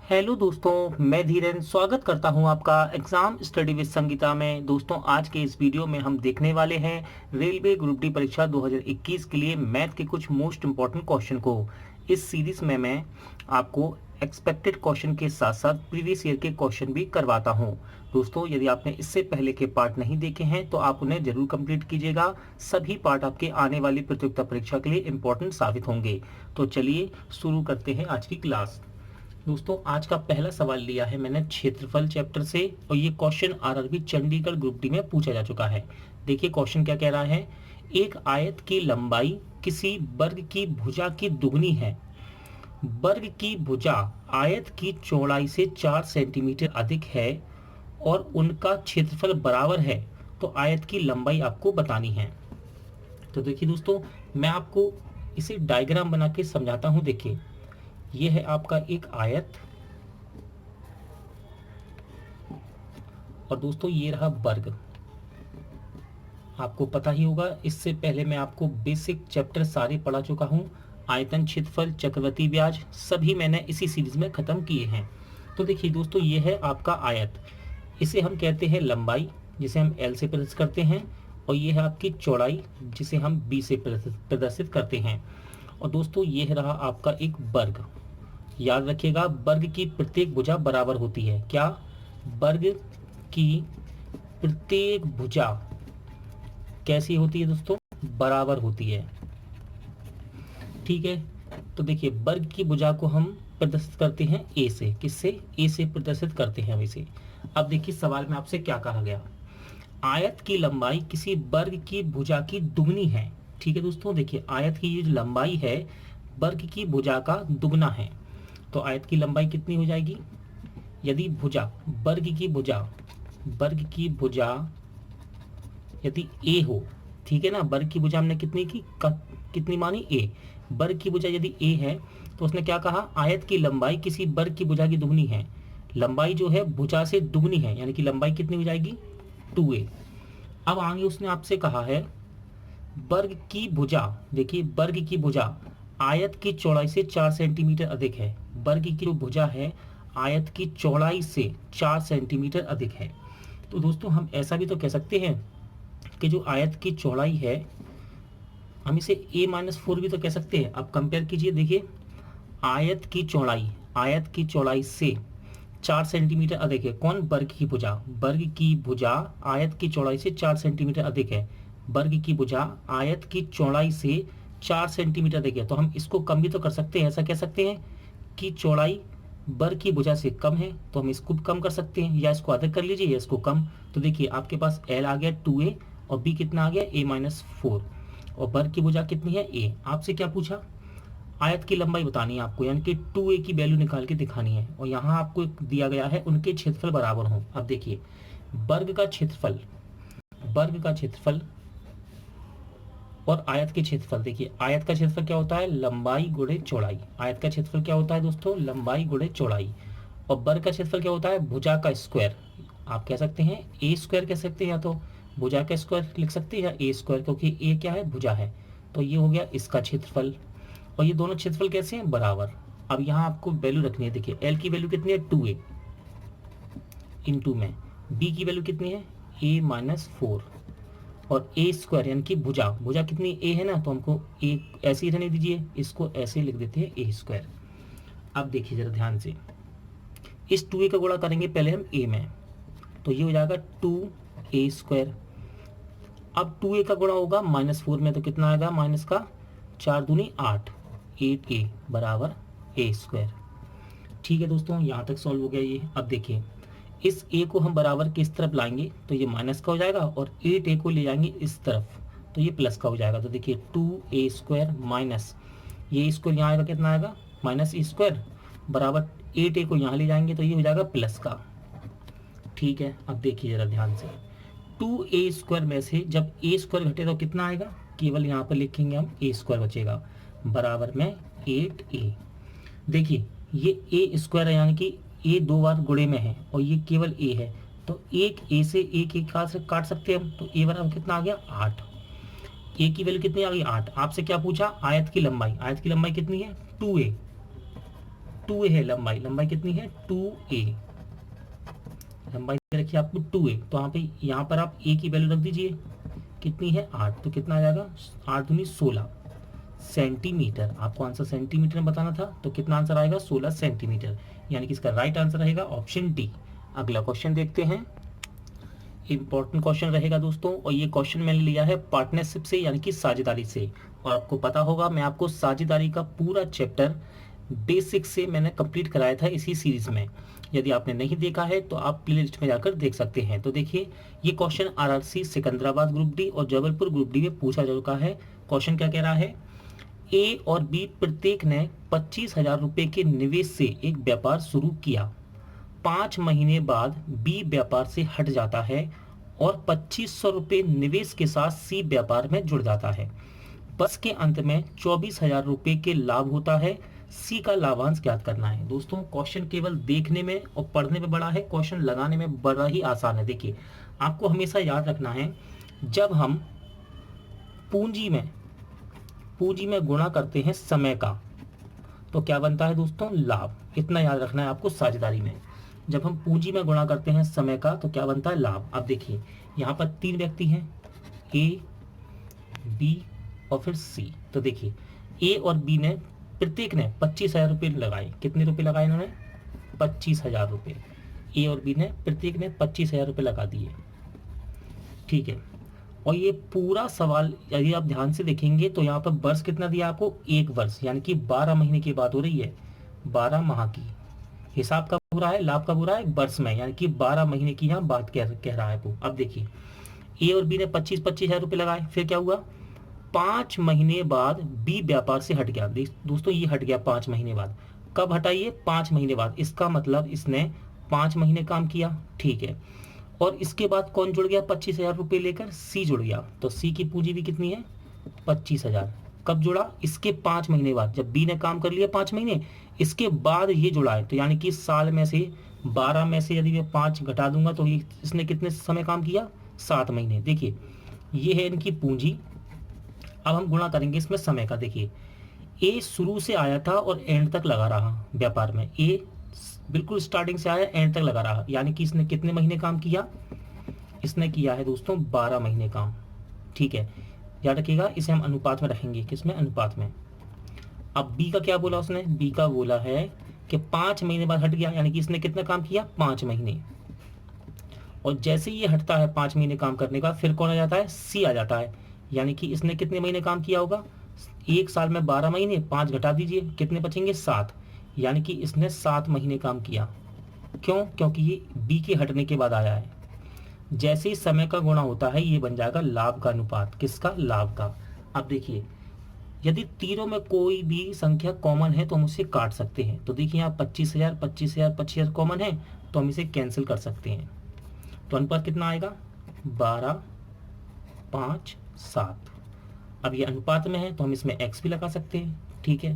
Hello दोस्तों, मैं धीरेन स्वागत करता हूं आपका एग्जाम स्टडी विद संगीता में। दोस्तों, आज के इस वीडियो में हम देखने वाले हैं रेलवे ग्रुप डी परीक्षा 2021 के लिए मैथ के कुछ मोस्ट इंपॉर्टेंट क्वेश्चन को। इस सीरीज में मैं आपको एक्सपेक्टेड क्वेश्चन के साथ साथ प्रीवियस ईयर के क्वेश्चन भी करवाता हूं। दोस्तों, यदि आपने इससे पहले के पार्ट नहीं देखे हैं तो आप उन्हें जरूर कंप्लीट कीजिएगा। सभी पार्ट आपके आने वाली प्रतियोगिता परीक्षा के लिए इंपॉर्टेंट साबित होंगे। तो चलिए शुरू करते हैं आज की क्लास। दोस्तों, आज का पहला सवाल लिया है मैंने क्षेत्रफल चैप्टर से और ये question RRB Chandigarh group D में पूछा जा चुका है। देखिए क्वेश्चन क्या कह रहा है। एक आयत की लंबाई किसी वर्ग की भुजा की दुगनी है। वर्ग की भुजा आयत की चौड़ाई से 4 सेंटीमीटर अधिक है और उनका क्षेत्रफल बराबर है, तो आयत की लंबाई आपको बतानी है। तो देखिए दोस्तों, मैं आपको इसे डायग्राम बना के समझाता हूँ। देखिए, यह है आपका एक आयत और दोस्तों ये रहा वर्ग। आपको पता ही होगा, इससे पहले मैं आपको बेसिक चैप्टर सारे पढ़ा चुका हूं। आयतन, क्षेत्रफल, चक्रवृद्धि ब्याज सभी मैंने इसी सीरीज में खत्म किए हैं। तो देखिए दोस्तों, ये है आपका आयत। इसे हम कहते हैं लंबाई, जिसे हम एल से प्रदर्शित करते हैं, और ये है आपकी चौड़ाई, जिसे हम बी से प्रदर्शित करते हैं। और दोस्तों ये रहा आपका एक वर्ग। याद रखिएगा, वर्ग की प्रत्येक भुजा बराबर होती है। क्या? वर्ग की प्रत्येक भुजा कैसी होती है दोस्तों? बराबर होती है। ठीक है, तो देखिए वर्ग की भुजा को हम प्रदर्शित करते हैं ए से। किससे? ए से प्रदर्शित करते हैं हम इसे। अब देखिए सवाल में आपसे क्या कहा गया। आयत की लंबाई किसी वर्ग की भुजा की दुगनी है। ठीक है दोस्तों, देखिए आयत की जो लंबाई है वर्ग की भुजा का दुगना है, तो आयत की लंबाई कितनी हो जाएगी? यदि भुजा, वर्ग की भुजा यदि ए हो, ठीक है ना, वर्ग की भुजा हमने कितनी की कितनी मानी? ए। वर्ग की भुजा यदि ए है तो उसने क्या कहा? आयत की लंबाई किसी वर्ग की भुजा की दुगनी है। लंबाई जो है भुजा से दुगनी है, यानी कि लंबाई कितनी हो जाएगी? 2a। अब आगे उसने आपसे कहा है वर्ग की भुजा। देखिए वर्ग की भुजा आयत की चौड़ाई से 4 सेंटीमीटर अधिक है। वर्ग की जो भुजा है आयत की चौड़ाई से 4 सेंटीमीटर अधिक है। तो दोस्तों हम ऐसा भी तो कह सकते हैं कि जो आयत की चौड़ाई है, हम इसे a-4 भी तो कह सकते हैं। अब कंपेयर कीजिए, देखिए आयत की चौड़ाई से 4 सेंटीमीटर अधिक है। कौन? वर्ग की भुजा। वर्ग की भुजा आयत की चौड़ाई से 4 सेंटीमीटर अधिक है। वर्ग की भुजा आयत की चौड़ाई से 4 सेंटीमीटर अधिक है, तो हम इसको कम भी तो कर सकते हैं। ऐसा कह सकते हैं कि चौड़ाई वर्ग की भुजा से कम है, तो हम इसको कम कर सकते हैं, या इसको अधिक कर लीजिए या इसको कम। तो देखिए आपके पास L आ गया 2a और B कितना आ गया? a-4। और वर्ग की भुजा कितनी है? a। आपसे क्या पूछा? आयत की लंबाई बतानी है आपको, यानी कि 2a की वैल्यू निकाल के दिखानी है। और यहाँ आपको दिया गया है उनके क्षेत्रफल बराबर हो। अब देखिए वर्ग का क्षेत्रफल और आयत के क्षेत्रफल। देखिए आयत का क्षेत्रफल क्या होता है? लंबाई गुणे चौड़ाई। आयत का क्षेत्रफल क्या होता है दोस्तों? लंबाई गुणे चौड़ाई। और वर्ग का क्षेत्रफल क्या होता है? भुजा का स्क्वायर। आप कह सकते हैं ए स्क्वायर कह सकते हैं, या तो भुजा का स्क्वायर लिख सकते हैं, या ए स्क्वायर, क्योंकि ए क्या है? भुजा है। तो ये हो गया इसका क्षेत्रफल। और ये दोनों क्षेत्रफल कैसे हैं? बराबर। अब यहाँ आपको वैल्यू रखनी है। देखिए एल की वैल्यू कितनी है? 2a इंटू में बी की वैल्यू कितनी है? a-4 और ए स्क्वायर, यानी कि भुजा कितनी? ए है ना, तो हमको ए ऐसे ही रहने दीजिए, इसको ऐसे लिख देते हैं ए स्क्वायर। अब देखिए जरा ध्यान से, इस 2a का गुणा करेंगे पहले हम a में, तो ये हो जाएगा 2a स्क्वायर। अब 2a का गुणा होगा -4 में, तो कितना आएगा? माइनस का 4 दूनी 8, 8a बराबर a स्क्वायर। ठीक है दोस्तों, यहाँ तक सॉल्व हो गया ये। अब देखिए इस a को हम बराबर किस तरफ लाएंगे तो ये माइनस का हो जाएगा, और 8a को ले जाएंगे इस तरफ तो ये प्लस का हो जाएगा। तो देखिए 2a स्क्वायर माइनस ये स्क्वायर यहाँ आएगा, कितना आएगा? माइनस ए स्क्वायर बराबर 8a को यहाँ ले जाएंगे तो ये हो जाएगा प्लस का। ठीक है, अब देखिए जरा ध्यान से, 2a स्क्वायर में से जब a स्क्वायर घटे तो कितना आएगा? केवल यहाँ पर लिखेंगे हम a स्क्वायर बचेगा, बराबर में 8a। देखिए ये a स्क्वायर है, यानी कि a 2 बार गुणे में है और ये केवल a है, तो एक a से एक काट सकते हैं हम। तो a बराबर कितना आ गया? 8। a की वैल्यू कितनी आ गई? 8। आपसे क्या पूछा? आयत की लंबाई। आयत की लंबाई कितनी है? 2a। 2a है लंबाई, लंबाई कितनी है 2a, लंबाई रखिए आपको 2a, तो यहाँ पर आप a की वैल्यू रख दीजिए, कितनी है 8, तो कितना आ जाएगा 8 दूनी 16 सेंटीमीटर। आपको आंसर सेंटीमीटर में बताना था, तो कितना आंसर आएगा 16 सेंटीमीटर, यानी कि इसका राइट आंसर रहेगा ऑप्शन डी। अगला क्वेश्चन देखते हैं, इंपॉर्टेंट क्वेश्चन रहेगा दोस्तों, और ये क्वेश्चन मैंने लिया है पार्टनरशिप से यानी कि साझेदारी से। और आपको पता होगा मैं आपको साझेदारी का पूरा चैप्टर बेसिक से मैंने कंप्लीट कराया था इसी सीरीज में। यदि आपने नहीं देखा है तो आप प्लेलिस्ट में जाकर देख सकते हैं। तो देखिए ये question RRC Secunderabad group D और जबलपुर ग्रुप डी में पूछा जा चुका है। क्वेश्चन क्या कह रहा है, ए और बी प्रत्येक ने 25,000 रुपए के निवेश से एक व्यापार शुरू किया। 5 महीने बाद बी व्यापार से हट जाता है और 2500 रुपये निवेश के साथ सी व्यापार में जुड़ जाता है। वर्ष के अंत में 24,000 रुपये के लाभ होता है। सी का लाभांश ज्ञात करना है। दोस्तों क्वेश्चन केवल देखने में और पढ़ने में बड़ा है, क्वेश्चन लगाने में बड़ा ही आसान है। देखिए आपको हमेशा याद रखना है, जब हम पूंजी में गुणा करते हैं समय का, तो क्या बनता है दोस्तों लाभ। इतना याद रखना है आपको साझेदारी में, जब हम पूंजी में गुणा करते हैं समय का तो क्या बनता है लाभ। अब देखिए यहाँ पर 3 व्यक्ति हैं, ए बी और फिर सी। तो देखिए ए और बी ने प्रत्येक ने 25,000 रुपये लगाए। कितने रुपए लगाए इन्होंने 25,000 रुपये। ए और बी ने प्रत्येक ने 25,000 रुपये लगा दिए, ठीक है। और ये पूरा सवाल यदि आप ध्यान से देखेंगे तो यहाँ पर वर्ष कितना दिया आपको 1 वर्ष, यानी कि 12 महीने की बात हो रही है, 12 माह की। हिसाब कब हो रहा है, लाभ कब हो रहा है वर्ष में, यानी कि 12 महीने की यहाँ बात कह रहा है वो। अब देखिए ए और बी ने 25,000 रुपये लगाए, फिर क्या हुआ 5 महीने बाद बी व्यापार से हट गया। दोस्तों ये हट गया 5 महीने बाद। कब हटा ये 5 महीने बाद, इसका मतलब इसने 5 महीने काम किया, ठीक है। और इसके बाद कौन जुड़ गया 25,000 रुपये लेकर, सी जुड़ गया। तो सी की पूंजी भी कितनी है 25,000। कब जुड़ा, इसके 5 महीने बाद, जब बी ने काम कर लिया 5 महीने, इसके बाद ये जुड़ा है। तो यानी कि साल में से 12 में से यदि मैं 5 घटा दूंगा तो ये इसने कितने समय काम किया 7 महीने। देखिए ये है इनकी पूंजी। अब हम गुणा करेंगे इसमें समय का। देखिए ए शुरू से आया था और एंड तक लगा रहा व्यापार में, ए बिल्कुल स्टार्टिंग से आया एंड तक लगा रहा, यानी कि इसने कितने महीने काम किया, इसने किया है दोस्तों 12 महीने काम, ठीक है। याद रखिएगा इसे हम अनुपात में रखेंगे, किसमें अनुपात में। अब बी का क्या बोला उसने, बी का बोला है कि 5 महीने बाद हट गया, यानी कि इसने कितना काम किया 5 महीने। और जैसे ही ये हटता है 5 महीने काम करने का, फिर कौन आ जाता है सी आ जाता है, यानी कि इसने कितने महीने काम किया होगा, 1 साल में 12 महीने, 5 घटा दीजिए कितने बचेंगे 7, यानी कि इसने 7 महीने काम किया। क्यों, क्योंकि ये बी के हटने के बाद आया है। जैसे ही समय का गुणा होता है ये बन जाएगा लाभ का अनुपात, किसका, लाभ का। अब देखिए यदि तीनों में कोई भी संख्या कॉमन है तो हम उसे काट सकते हैं। तो देखिए यहाँ 25,000 25,000 25,000 कॉमन है तो हम इसे कैंसिल कर सकते हैं। तो अनुपात कितना आएगा 12 5 7। अब ये अनुपात में है तो हम इसमें x भी लगा सकते हैं, ठीक है।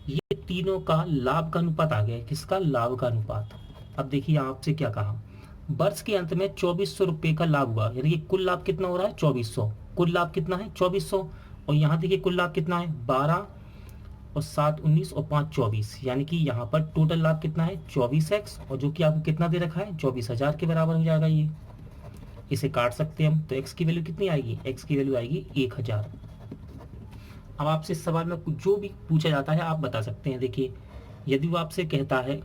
ये तीनों का लाभ का अनुपात आ गया, किसका, लाभ का अनुपात। अब देखिए आपसे क्या कहा, वर्ष के अंत में 2400 रुपये का लाभ हुआ, यानी कि कुल लाभ कितना हो रहा है 2400। कुल लाभ कितना है 2400, और यहाँ देखिए कुल लाभ कितना है 12 और 7 19 और 5 24, यानी कि यहाँ पर टोटल लाभ कितना है 24x, और जो कि आपको कितना दे रखा है 24,000 के बराबर हो जाएगा। ये इसे काट सकते हैं हम, तो x की वैल्यू कितनी आएगी, x की वैल्यू आएगी 1000। अब आपसे इस सवाल में जो भी पूछा जाता है आप बता सकते हैं। देखिए यदि वो आपसे कहता है,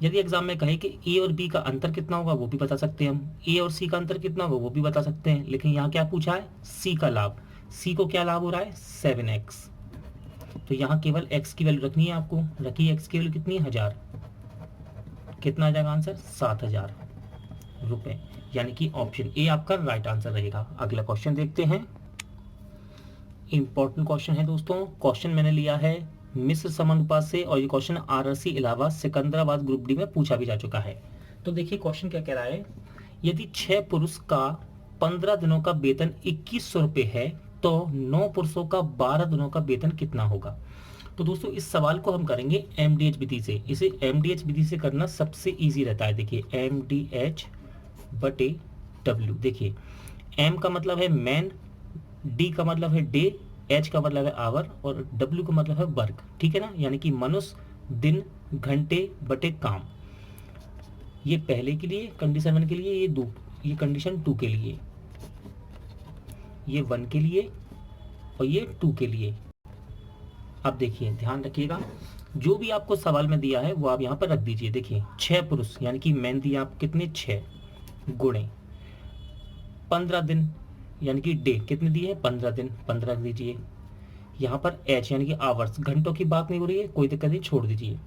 यदि एग्जाम में कहे कि ए और बी का अंतर कितना होगा वो भी बता सकते हैं हम, ए और सी का अंतर कितना होगा वो भी बता सकते हैं। लेकिन यहाँ क्या पूछा है सी का लाभ, सी को क्या लाभ हो रहा है 7x, तो यहाँ केवल x की वैल्यू रखनी है आपको। रखिए x की वैल्यू कितनी है 1000, कितना आ जाएगा आंसर 7,000 रुपये, यानी कि ऑप्शन ए आपका राइट आंसर रहेगा। अगला क्वेश्चन देखते हैं, इंपॉर्टेंट क्वेश्चन है दोस्तों। क्वेश्चन मैंने लिया है मिश्र समानुपात से, और ये question RRC Allahabad Secunderabad group D में पूछा भी जा चुका है। तो देखिए क्वेश्चन क्या कह रहा है, यदि 6 पुरुष का 15 दिनों का वेतन 2100 रुपये है तो 9 पुरुषों का 12 दिनों का वेतन कितना होगा। तो दोस्तों इस सवाल को हम करेंगे एमडीएच विधि से। इसे एमडीएच विधि से करना सबसे ईजी रहता है। देखिए एमडीएच बटे डब्ल्यू। देखिए एम का मतलब है मैन, डी का मतलब है डे, एच का मतलब है आवर, और डब्ल्यू का मतलब है वर्क, ठीक है ना, यानी कि मनुष्य दिन घंटे बटे काम। ये पहले के लिए कंडीशन 1 के लिए, ये कंडीशन 2 के लिए, ये 1 के लिए और ये 2 के लिए। अब देखिए ध्यान रखिएगा, जो भी आपको सवाल में दिया है वो आप यहाँ पर रख दीजिए। देखिए 6 पुरुष यानी कि मैन दिया आप कितने 6 गुणे 15 दिन यानी कि डे कितने दिए हैं 15 दिन, 15 रख दीजिए। यहाँ पर एच यानी कि आवर्स, घंटों की बात नहीं हो रही है, कोई दिक्कत नहीं, छोड़ दीजिए।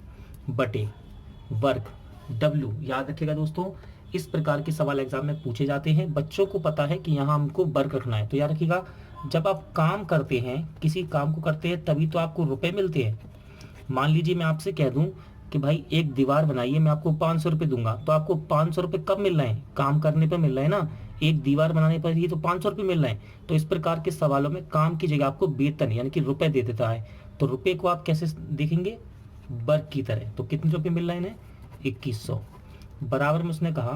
बटे वर्ग डब्ल्यू। याद रखिएगा दोस्तों, इस प्रकार के सवाल एग्जाम में पूछे जाते हैं। बच्चों को पता है कि यहाँ हमको वर्ग रखना है, तो याद रखिएगा जब आप काम करते हैं, किसी काम को करते हैं तभी तो आपको रुपए मिलते हैं। मान लीजिए मैं आपसे कह दूं कि भाई एक दीवार बनाइए, मैं आपको 500 रुपये दूंगा, तो आपको 500 रुपये कब मिल रहे हैं, काम करने पर मिल रहे हैं ना, एक दीवार बनाने पर ही तो 500 रुपये मिल रहे हैं। तो इस प्रकार के सवालों में काम की जगह आपको वेतन यानी कि रुपए दे देता है, तो रुपए को आप कैसे देखेंगे, वर्ग की तरह। तो कितने रुपये मिल रहे हैं इन्हें 2100। बराबर में उसने कहा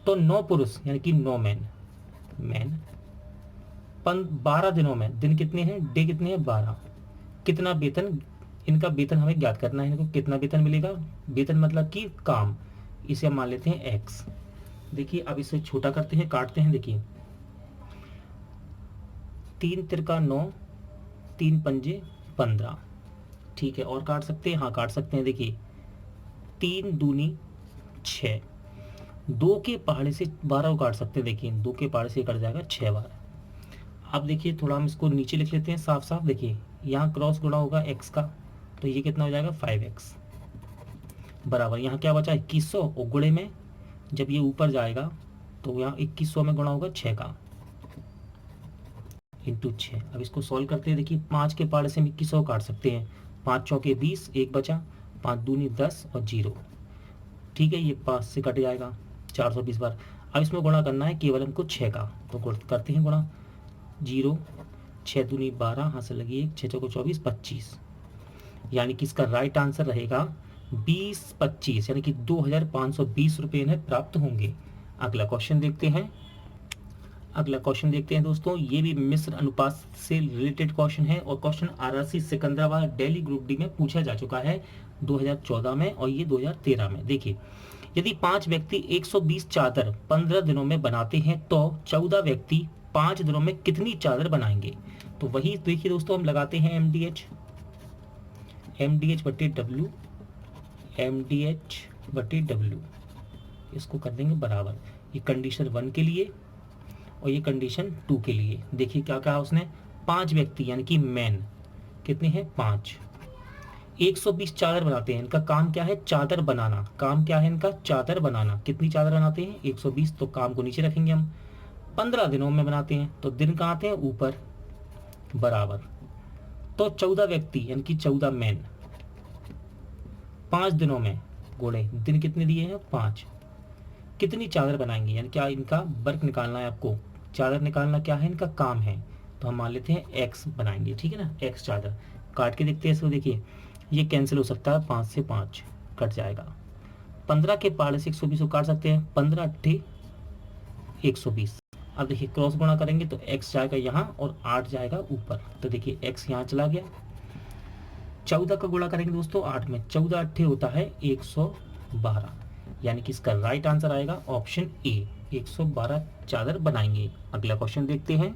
तो 9 पुरुष यानी कि 9 मैन 12 दिनों में, दिन कितने हैं, डे कितने हैं 12, कितना वेतन, इनका वेतन हमें ज्ञात करना है, इनको कितना वेतन मिलेगा, वेतन मतलब कि काम, इसे हम मान लेते हैं एक्स। देखिए अब इसे छोटा करते हैं, काटते हैं। देखिए 3 तिरका 9, 3 पंजे 15, ठीक है। और काट सकते हैं, हाँ काट सकते हैं। देखिए 3 दूनी 6, 2 के पहाड़े से 12 को काट सकते हैं। देखिए 2 के पहाड़े से कट जाएगा 6 बार। अब देखिए थोड़ा हम इसको नीचे लिख लेते हैं साफ साफ। देखिए यहाँ क्रॉस गुणा होगा x का, तो ये कितना हो जाएगा 5x बराबर, यहाँ क्या बचा 2100, और गुणे में जब ये ऊपर जाएगा तो यहाँ 2100 में गुणा होगा 6 का इंटू 6। अब इसको सॉल्व करते हैं। देखिए 5 के पहाड़े से हम 2100 काट सकते हैं, 5 चौके 20, एक बचा, 5 दूनी 10 और 0, ठीक है। ये 5 से कट जाएगा 420 बार। अब इसमें गुणा करना है केवल हमको 6 का, तो करते हैं गुणा, 0 6 दूनी 12, हाथ से लगी 1, 6 चौको 24, 25, यानी कि इसका राइट आंसर रहेगा 20-25 यानी कि 2520 रुपये इन्हें प्राप्त होंगे। अगला क्वेश्चन देखते हैं। अगला क्वेश्चन देखते हैं दोस्तों, ये भी मिश्र अनुपात से रिलेटेड क्वेश्चन है और question RRC Secunderabad Delhi group D में पूछा जा चुका है 2014 में और ये 2013 में। देखिए यदि 5 व्यक्ति 120 चादर 15 दिनों में बनाते हैं तो 14 व्यक्ति 5 दिनों में कितनी चादर बनाएंगे। तो वही देखिए दोस्तों, हम लगाते हैं MDH बटे W, MDH बटे W, इसको कर देंगे बराबर। ये कंडीशन 1 के लिए और ये कंडीशन 2 के लिए। देखिए क्या कहा उसने, 5 व्यक्ति यानी कि मैन कितने हैं 5, 120 चादर बनाते हैं, इनका काम क्या है चादर बनाना, काम क्या है इनका चादर बनाना। कितनी चादर बनाते हैं 120, तो काम को नीचे रखेंगे हम। 15 दिनों में बनाते हैं, तो दिन कहाँ आते हैं ऊपर, बराबर। तो 14 व्यक्ति यानी कि 14 मैन 5 दिनों में, गोड़े दिन कितने दिए हैं 5, कितनी चादर बनाएंगे, यानी क्या इनका वर्क निकालना है आपको, चादर निकालना क्या है इनका काम है, तो हम मान लेते हैं x बनाएंगे, ठीक है ना, x चादर। काट के देखते हैं इसको। देखिए ये कैंसिल हो सकता है, 5 से 5 कट जाएगा। 15 के पहाड़े से 120 को काट सकते हैं, 15 अट्ठे 120। अब देखिए क्रॉस गुणा करेंगे तो x जाएगा यहाँ और 8 जाएगा ऊपर, तो देखिए x यहाँ चला गया। 14 का गुणा करेंगे दोस्तों 8 में, 14 अट्ठे होता है 112, यानी कि इसका राइट आंसर आएगा ऑप्शन ए, 112 चादर बनाएंगे। अगला क्वेश्चन देखते हैं,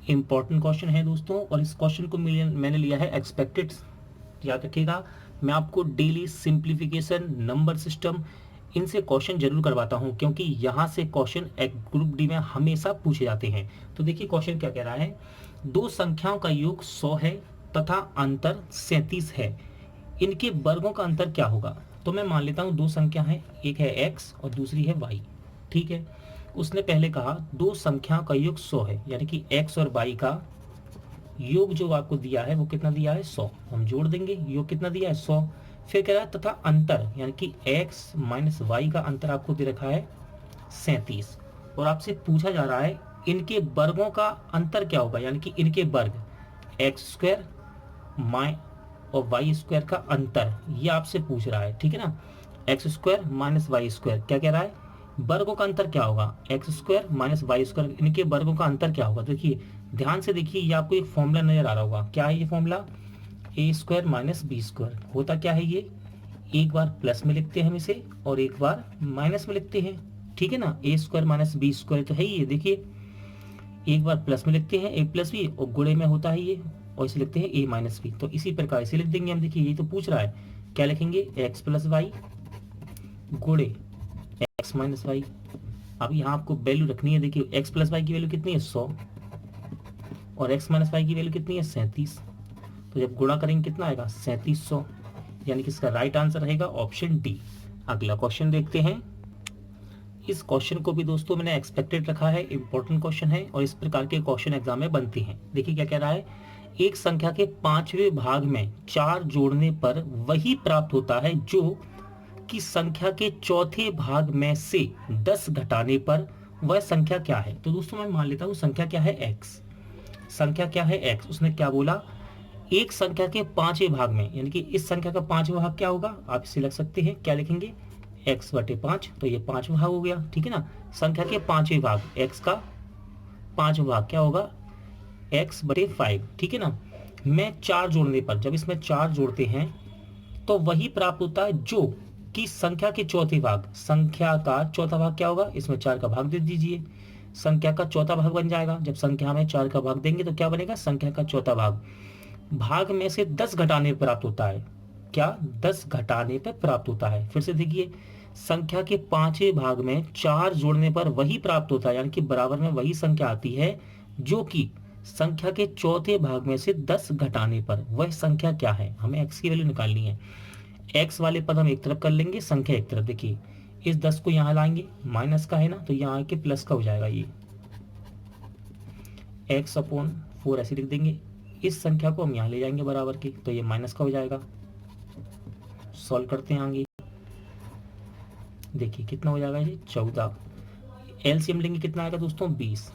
इंपॉर्टेंट क्वेश्चन है दोस्तों, और इस क्वेश्चन को मैंने लिया है एक्सपेक्टेड। याद रखिएगा मैं आपको डेली सिंप्लीफिकेशन, नंबर सिस्टम, इनसे क्वेश्चन जरूर करवाता हूं, क्योंकि यहाँ से क्वेश्चन एक ग्रुप डी में हमेशा पूछे जाते हैं। तो देखिए क्वेश्चन क्या कह रहा है, दो संख्याओं का योग 100 है तथा अंतर 37 है, इनके वर्गों का अंतर क्या होगा। तो मैं मान लेता हूँ दो संख्या है, एक है x और दूसरी है y, ठीक है। उसने पहले कहा दो संख्याओं का योग 100 है, यानी कि x और y का योग जो आपको दिया है वो कितना दिया है 100, हम जोड़ देंगे, योग कितना दिया है 100। फिर कह रहा है तथा अंतर, यानी कि x माइनस y का अंतर आपको दे रखा है 37, और आपसे पूछा जा रहा है इनके वर्गों का अंतर क्या होगा, यानी कि इनके वर्ग एक्स स्क्वायर माइ और वाई स्क्वायर का अंतर, ये आपसे पूछ रहा है, ठीक है ना। X square minus y square, क्या कह रहा है वर्गों का अंतर क्या होगा, x square minus y square, इनके वर्गों का अंतर क्या होगा। देखिए ध्यान से देखिए, ये आपको एक फॉर्मूला नजर आ रहा होगा, क्या है ये फॉर्मूला, ए स्क्वायर माइनस बी स्क्वायर। होता क्या है ये, एक बार प्लस में लिखते हैं हम इसे और एक बार माइनस में लिखते हैं, ठीक है ना। ए स्क्वायर माइनस बी स्क्वायर तो है ही ये, देखिए एक बार प्लस में लिखते हैं ए प्लस बी और गुणे में होता है ये, और इसे लिखते हैं ए माइनस बी। तो इसी प्रकार इसे लिख देंगे हम। देखिए ये तो पूछ रहा है, क्या लिखेंगे, एक्स प्लस वाई गुणे एक्स माइनस वाई। अब यहाँ आपको वैल्यू रखनी है। देखिए एक्स प्लस वाई की वैल्यू कितनी है 100 और एक्स माइनस वाई की वैल्यू कितनी है 37। तो जब गुणा करेंगे कितना आएगा 3700, यानी कि इसका राइट आंसर रहेगा ऑप्शन डी। अगला क्वेश्चन देखते हैं। इस क्वेश्चन को भी दोस्तों मैंने एक्सपेक्टेड रखा है, इंपॉर्टेंट क्वेश्चन है और इस प्रकार के क्वेश्चन एग्जाम में बनते हैं। देखिए क्या कह रहा है, एक संख्या के 5वें भाग में 4 जोड़ने पर वही प्राप्त होता है जो कि संख्या के चौथे भाग में से 10 घटाने पर वह संख्या क्या है। तो दोस्तों मैं मान लेता हूँ संख्या क्या है x, संख्या क्या है x। उसने क्या बोला, एक संख्या के 5वें भाग में, यानी कि इस संख्या का 5वां भाग क्या होगा, आप इसे लग सकते हैं, क्या लिखेंगे x बटे 5। तो ये 5वां भाग हो गया, ठीक है ना। संख्या के 5वें भाग, x का 5वां भाग क्या होगा x बटे 5, ठीक है ना। मैं 4 जोड़ने पर, जब इसमें 4 जोड़ते हैं तो वही प्राप्त होता है जो कि संख्या के चौथे भाग, संख्या का चौथा भाग क्या होगा, इसमें 4 का भाग दे दीजिए, संख्या का चौथा भाग बन जाएगा। जब संख्या में 4 का भाग देंगे तो क्या बनेगा, संख्या का चौथा भाग। भाग में से 10 घटाने पर प्राप्त होता है, क्या 10 घटाने पर प्राप्त होता है। फिर से देखिए, संख्या के 5वें भाग में 4 जोड़ने पर वही प्राप्त होता है, यानी कि बराबर में वही संख्या आती है जो कि संख्या के चौथे भाग में से 10 घटाने पर वह संख्या क्या है। हमें x की वैल्यू निकालनी है। x वाले पद हम एक तरफ कर लेंगे, संख्या एक तरफ। देखिए इस 10 को यहाँ लाएंगे, माइनस का है ना, तो यहाँ आके प्लस का हो जाएगा, ये x अपॉन 4 ऐसे लिख देंगे। इस संख्या को हम यहाँ ले जाएंगे बराबर की, तो ये माइनस का हो जाएगा। सॉल्व करते हैं आगे, देखिए कितना हो जाएगा ये 14। एलसीएम लेंगे कितना आएगा दोस्तों 20।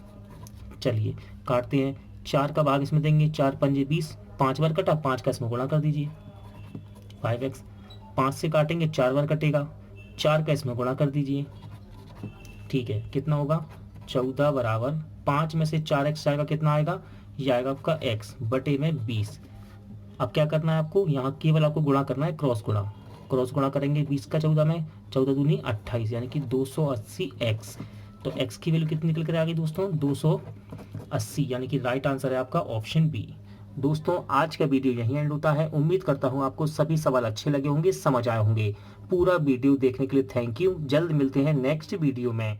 चलिए काटते हैं, 4 का भाग इसमें देंगे, 4 पंजे 20, 5 बार कटा, 5 का इसमें गुणा कर दीजिए 5x। 5 से काटेंगे 4 बार कटेगा, 4 का इसमें गुणा कर दीजिए, ठीक है। कितना होगा 14 बराबर 5 में से 4x जाएगा, कितना आएगा, ये आएगा आपका x बटे में 20। अब क्या करना है आपको, यहाँ केवल आपको गुणा करना है, क्रॉस गुणा। क्रॉस गुणा करेंगे 20 का 14 में, 14 दूनी 28, यानी कि 280x। तो x की वैल्यू कितनी निकल कर आ गई दोस्तों 280, यानी कि राइट आंसर है आपका ऑप्शन बी। दोस्तों आज का वीडियो यहीं एंड होता है। उम्मीद करता हूँ आपको सभी सवाल अच्छे लगे होंगे, समझ आए होंगे। पूरा वीडियो देखने के लिए थैंक यू। जल्द मिलते हैं नेक्स्ट वीडियो में।